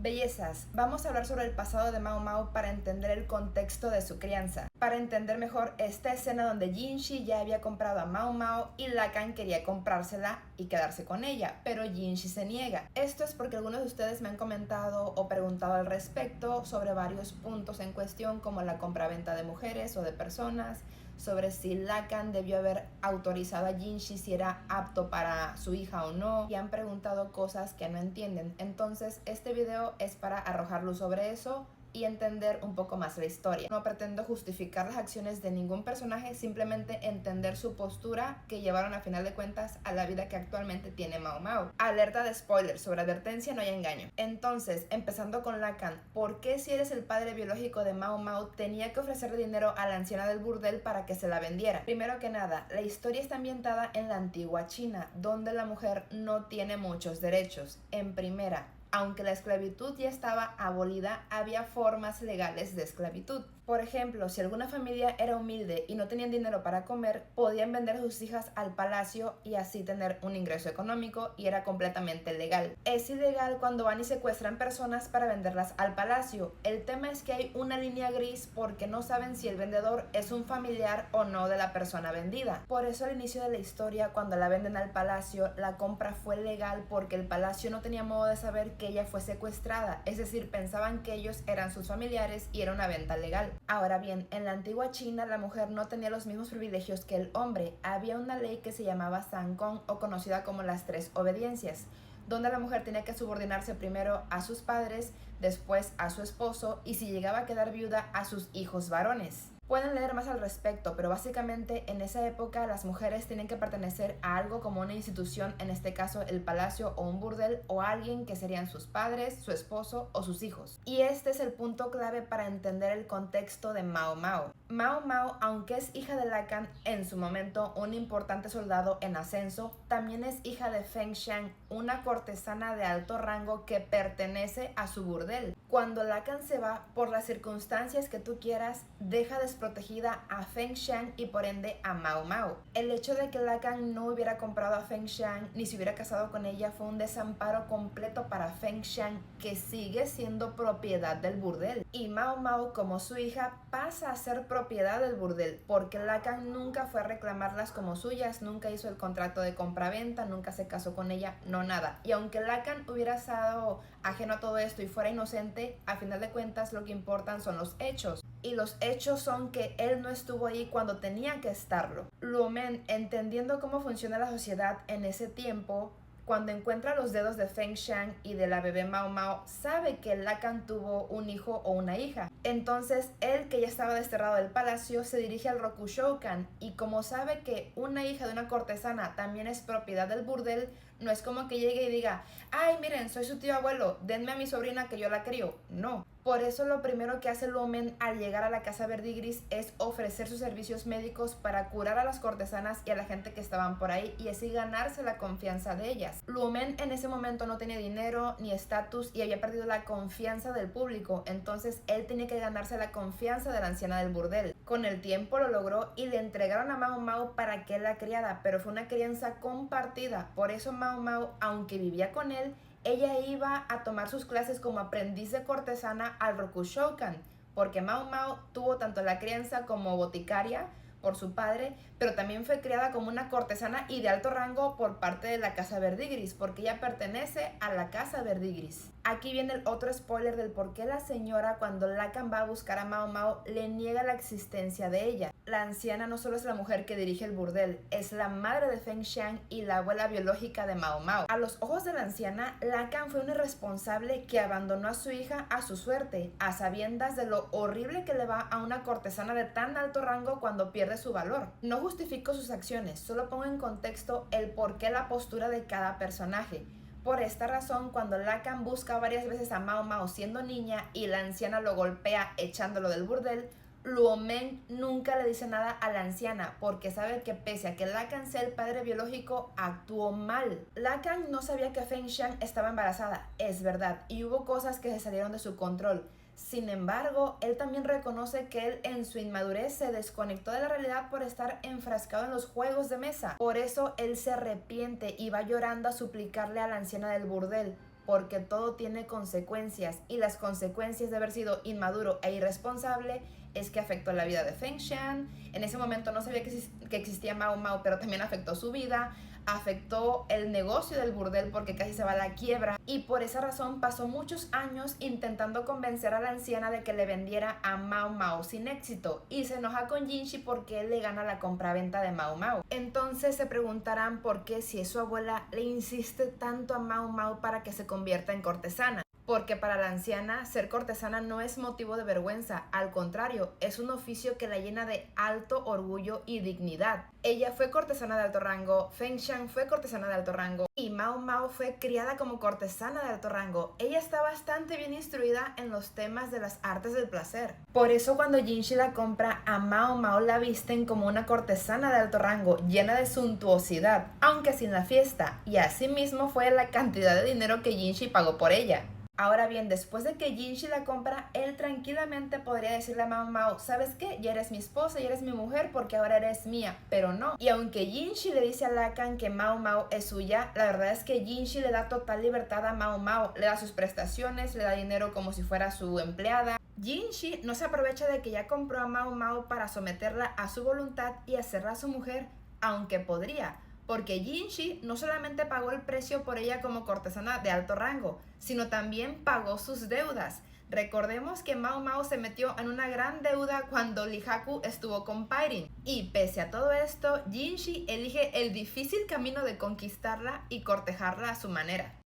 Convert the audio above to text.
Bellezas, vamos a hablar sobre el pasado de Mao Mao para entender el contexto de su crianza. Para entender mejor esta escena donde Jinshi ya había comprado a Mao Mao y Lacan quería comprársela y quedarse con ella, pero Jinshi se niega. Esto es porque algunos de ustedes me han comentado o preguntado al respecto sobre varios puntos en cuestión, como la compraventa de mujeres o de personas, sobre si Lacan debió haber autorizado a Jinshi si era apto para su hija o no, y han preguntado cosas que no entienden. Entonces este video es para arrojar luz sobre eso y entender un poco más la historia. No pretendo justificar las acciones de ningún personaje, simplemente entender su postura que llevaron a final de cuentas a la vida que actualmente tiene Mao Mao. Alerta de spoiler, sobre advertencia no hay engaño. Entonces, empezando con Lacan, ¿por qué si eres el padre biológico de Mao Mao tenía que ofrecerle dinero a la anciana del burdel para que se la vendiera? Primero que nada, la historia está ambientada en la antigua China, donde la mujer no tiene muchos derechos. En primera, aunque la esclavitud ya estaba abolida, había formas legales de esclavitud. Por ejemplo, si alguna familia era humilde y no tenían dinero para comer, podían vender a sus hijas al palacio y así tener un ingreso económico, y era completamente legal. Es ilegal cuando van y secuestran personas para venderlas al palacio. El tema es que hay una línea gris porque no saben si el vendedor es un familiar o no de la persona vendida. Por eso al inicio de la historia, cuando la venden al palacio, la compra fue legal porque el palacio no tenía modo de saber que ella fue secuestrada, es decir, pensaban que ellos eran sus familiares y era una venta legal. Ahora bien, en la antigua China la mujer no tenía los mismos privilegios que el hombre. Había una ley que se llamaba Zhangong, o conocida como las 3 obediencias, donde la mujer tenía que subordinarse primero a sus padres, después a su esposo y si llegaba a quedar viuda a sus hijos varones. Pueden leer más al respecto, pero básicamente en esa época las mujeres tienen que pertenecer a algo como una institución, en este caso el palacio o un burdel, o a alguien que serían sus padres, su esposo o sus hijos. Y este es el punto clave para entender el contexto de Mao Mao. Mao Mao, aunque es hija de Lacan, en su momento un importante soldado en ascenso, también es hija de Feng Xiang, una cortesana de alto rango que pertenece a su burdel. Cuando Lacan se va, por las circunstancias que tú quieras, deja desprotegida a Feng Xiang y por ende a Mao Mao. El hecho de que Lacan no hubiera comprado a Feng Xiang ni se hubiera casado con ella fue un desamparo completo para Feng Xiang, que sigue siendo propiedad del burdel. Y Mao Mao, como su hija, pasa a ser propiedad del burdel, porque Lacan nunca fue a reclamarlas como suyas, nunca hizo el contrato de compraventa, nunca se casó con ella, no nada. Y aunque Lacan hubiera estado ajeno a todo esto y fuera inocente, a final de cuentas lo que importan son los hechos. Y los hechos son que él no estuvo ahí cuando tenía que estarlo. Luo Men, entendiendo cómo funciona la sociedad en ese tiempo, cuando encuentra los dedos de Feng Xiang y de la bebé Mao Mao, sabe que Lacan tuvo un hijo o una hija. Entonces él, que ya estaba desterrado del palacio, se dirige al Rokushoukan, y como sabe que una hija de una cortesana también es propiedad del burdel, no es como que llegue y diga: ay, miren, soy su tío abuelo, denme a mi sobrina que yo la crío. No. Por eso lo primero que hace Luo Men al llegar a la casa Verdigris es ofrecer sus servicios médicos para curar a las cortesanas y a la gente que estaban por ahí, y así ganarse la confianza de ellas. Luo Men en ese momento no tenía dinero ni estatus y había perdido la confianza del público, entonces él tenía que ganarse la confianza de la anciana del burdel. Con el tiempo lo logró y le entregaron a Mao Mao para que él la criara, pero fue una crianza compartida. Por eso Mao Mao, aunque vivía con él, ella iba a tomar sus clases como aprendiz de cortesana al Rokushoukan, porque Mao Mao tuvo tanto la crianza como boticaria por su padre, pero también fue criada como una cortesana y de alto rango por parte de la casa Verdigris, porque ella pertenece a la casa Verdigris. Aquí viene el otro spoiler del por qué la señora, cuando Lacan va a buscar a Mao Mao, le niega la existencia de ella. La anciana no solo es la mujer que dirige el burdel, es la madre de Feng Xiang y la abuela biológica de Mao Mao. A los ojos de la anciana, Lacan fue un irresponsable que abandonó a su hija a su suerte, a sabiendas de lo horrible que le va a una cortesana de tan alto rango cuando pierde su valor. No justifico sus acciones, solo pongo en contexto el por qué la postura de cada personaje. Por esta razón, cuando Lacan busca varias veces a Mao Mao siendo niña y la anciana lo golpea echándolo del burdel, Luo Men nunca le dice nada a la anciana porque sabe que pese a que Lacan sea el padre biológico, actuó mal. Lacan no sabía que Feng Xiang estaba embarazada, es verdad, y hubo cosas que se salieron de su control. Sin embargo, él también reconoce que él en su inmadurez se desconectó de la realidad por estar enfrascado en los juegos de mesa. Por eso él se arrepiente y va llorando a suplicarle a la anciana del burdel: porque todo tiene consecuencias y las consecuencias de haber sido inmaduro e irresponsable es que afectó la vida de Feng Xian. En ese momento no sabía que existía Mao Mao, pero también afectó su vida, afectó el negocio del burdel porque casi se va a la quiebra, y por esa razón pasó muchos años intentando convencer a la anciana de que le vendiera a Mao Mao sin éxito, y se enoja con Jinshi porque él le gana la compraventa de Mao Mao. Entonces se preguntarán por qué, si es su abuela, le insiste tanto a Mao Mao para que se convierta en cortesana. Porque para la anciana ser cortesana no es motivo de vergüenza, al contrario, es un oficio que la llena de alto orgullo y dignidad. Ella fue cortesana de alto rango, Feng Xian fue cortesana de alto rango y Mao Mao fue criada como cortesana de alto rango. Ella está bastante bien instruida en los temas de las artes del placer. Por eso cuando Jinshi la compra, a Mao Mao la visten como una cortesana de alto rango, llena de suntuosidad, aunque sin la fiesta, y asimismo fue la cantidad de dinero que Jinshi pagó por ella. Ahora bien, después de que Jinshi la compra, él tranquilamente podría decirle a Mao Mao, ¿sabes qué? Ya eres mi esposa, ya eres mi mujer porque ahora eres mía, pero no. Y aunque Jinshi le dice a Lacan que Mao Mao es suya, la verdad es que Jinshi le da total libertad a Mao Mao, le da sus prestaciones, le da dinero como si fuera su empleada. Jinshi no se aprovecha de que ya compró a Mao Mao para someterla a su voluntad y hacerla su mujer, aunque podría. Porque Jinshi no solamente pagó el precio por ella como cortesana de alto rango, sino también pagó sus deudas. Recordemos que Mao Mao se metió en una gran deuda cuando Lihaku estuvo con Pairin. Y pese a todo esto, Jinshi elige el difícil camino de conquistarla y cortejarla a su manera.